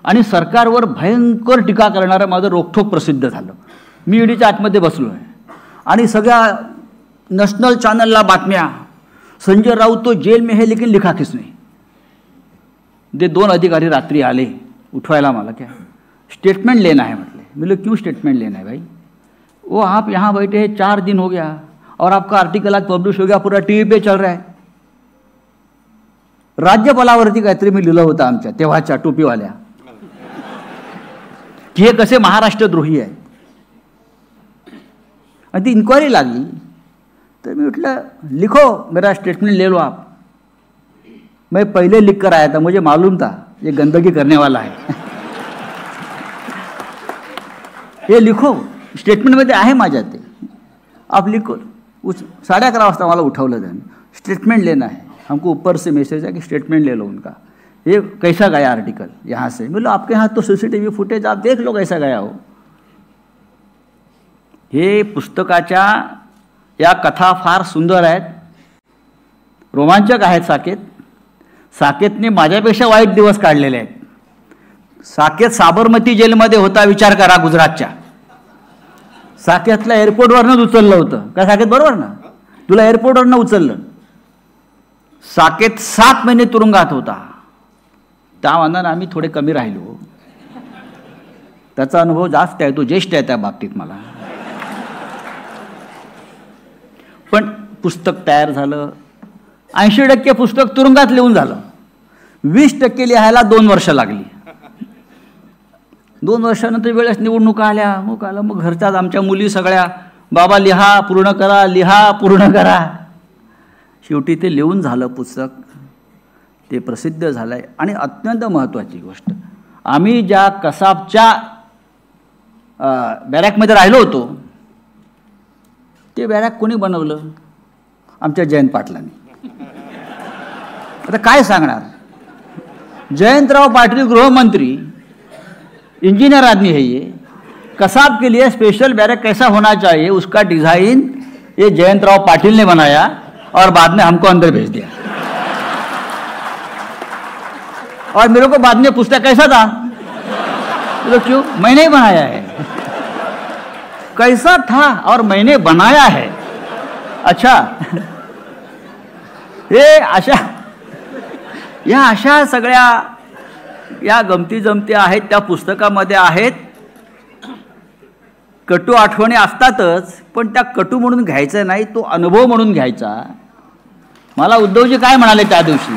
आणि सरकारवर भयंकर टीका करणारं माझं रोखठोक प्रसिद्ध झालं. मी ईडीच्या आतमध्ये बसलो आहे आणि सगळ्या नॅशनल चॅनलला बातम्या, संजय राऊत तो जेल में है लेकिन लिखा किसने. ते 2 अधिकारी रात्री आले उठवायला मला, क्या स्टेटमेंट लेना है. म्हटले बोले क्यों स्टेटमेंट लेना है भाई, वो आप यहाँ बैठे हैं 4 दिन हो गया और आपका आर्टिकल आज पब्लिश हो गया, पूरा टीवी पे चल रहा है. राज्यपालावरती काहीतरी मी लिहिलं होतं आमच्या तेव्हाच्या टोपीवाल्या की हे कसे महाराष्ट्रद्रोही आहे. आणि ती इन्क्वायरी लागली तर मी म्हटलं लिखो मेरा स्टेटमेंट ले लो आप. मैं पहले लिख कर आया था, मुझे मालूम था ये गंदगी करने वाला है. ये लिखो, स्टेटमेंटमध्ये आहे माझ्या ते, आप लिखो. 11:30 वाजता मला उठवलं त्यांनी, स्टेटमेंट लेना है हमको, ऊपर से मैसेज है कि स्टेटमेंट ले लो उनका, ये कैसा गया आर्टिकल यहाँ से. बोलो आपके यहाँ तो सीसीटीवी फुटेज आप देख लो कैसा गया हो. हे पुस्तकाच्या या कथा फार सुंदर आहेत, रोमांचक आहेत. साकेतने माझ्यापेक्षा वाईट दिवस काढलेले आहेत. साकेत साबरमती जेलमध्ये होता, विचार करा, गुजरातच्या. साकेतला एअरपोर्टवरनंच उचललं होतं का साकेत, बरोबर ना, तुला एअरपोर्टवरनं उचललं. साकेत 7 महिने तुरुंगात होता. त्या मानानं आम्ही थोडे कमी राहिलो. त्याचा अनुभव जास्त आहे, तो ज्येष्ठ आहे त्या बाबतीत मला. पण पुस्तक तयार झालं. 80% पुस्तक तुरुंगात लिहून झालं. 20% लिहायला 2 वर्ष लागली. 2 वर्षानंतर वेळेस निवडणुका आल्या, मग घरच्याच आमच्या मुली सगळ्या, बाबा लिहा पूर्ण करा, लिहा पूर्ण करा. शेवटी ते लिहून झालं पुस्तक, ते प्रसिद्ध झालं आहे. आणि अत्यंत महत्त्वाची गोष्ट, आम्ही ज्या कसाबच्या बॅरॅकमध्ये राहिलो होतो ते बॅरॅक कोणी बनवलं, आमच्या जयंत पाटलांनी. आता काय सांगणार, जयंतराव पाटील गृहमंत्री, इंजीनियर आदमी है ये, कसाब के लिए स्पेशल बैरक कैसा होना चाहिए उसका डिज़ाइन ये जयंतराव पाटिल ने बनाया और बाद में हमको अंदर भेज दिया. और मेरे को बाद में पूछता कैसा था, तो क्यों, मैंने ही बनाया है. कैसा था और मैंने बनाया है. अच्छा, हे अशा सगळ्या या गमती जमती आहेत त्या पुस्तकामध्ये आहेत. कटू आठवणी असतातच, पण त्या कटू म्हणून घ्यायचा नाही, तो अनुभव म्हणून घ्यायचा. मला उद्धवजी काय म्हणाले त्या दिवशी,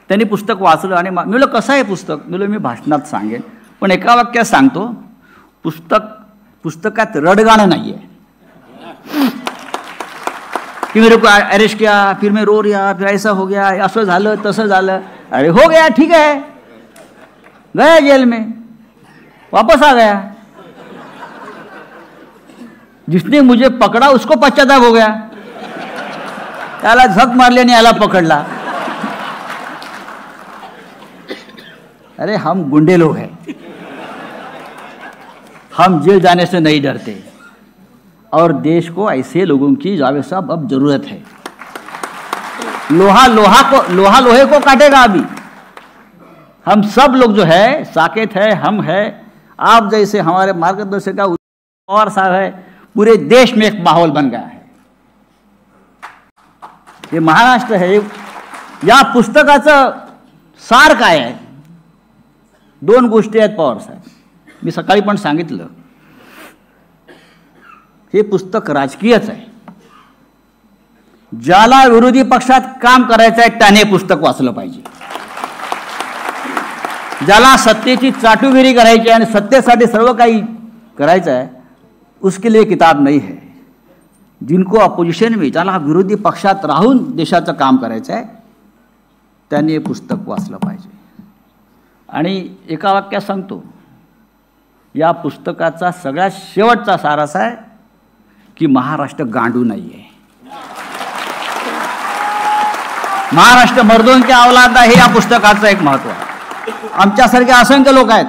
त्यांनी पुस्तक वाचलं आणि मी म्हणलं कसं आहे पुस्तक, मी भाषणात सांगेन पण एका वाक्यात सांगतो, पुस्तकात रडगाणं नाही आहे. कि मेरे को अरेस्ट किया, फिर मैं रो रहा, फिर ऐसा हो गया, असं झालं तसं झालं. अरे हो गया, ठीक है, गया जेल में, वापस आ गया. जिसने मुझे पकड़ा उसको पश्चाताप हो गया, त्याला झक मारली आणि याला पकडला. अरे हम गुंडे लोग हैं, हम जेल जाने से नहीं डरते और देश को ऐसे लोगों की जावेद साहब अब जरूरत है. लोहा लोहे को काटेगा. अभी हम सब लोग जो है, साकेत है, हम है, आप जैसे हमारे मार्गदर्शक पवार साहब है, पूरे देश में एक माहौल बन गया है. ये महाराष्ट्र है. या पुस्तकाचं सार काय आहे, 2 गोष्टी आहेत पवार साहेब. मी सकाळी पण सांगितलं, हे पुस्तक राजकीयच आहे. ज्याला विरोधी पक्षात काम करायचं आहे त्याने पुस्तक वाचलं पाहिजे. ज्याला सत्तेची चाटुगिरी करायची आणि सत्तेसाठी सर्व काही करायचं आहे, उसके लिए किताब नहीं है. जिनको अपोजिशन में, ज्याला विरोधी पक्षात राहून देशाचं काम करायचं आहे, त्यांनी हे पुस्तक वाचलं पाहिजे. आणि एका वाक्यात सांगतो, या पुस्तकाचा सगळ्यात शेवटचा सार असा आहे की महाराष्ट्र गांडू नाही आहे. महाराष्ट्र मर्दों के औलाद आहे, या पुस्तकाचं एक महत्त्व आहे. आमच्यासारखे असंख्य लोक आहेत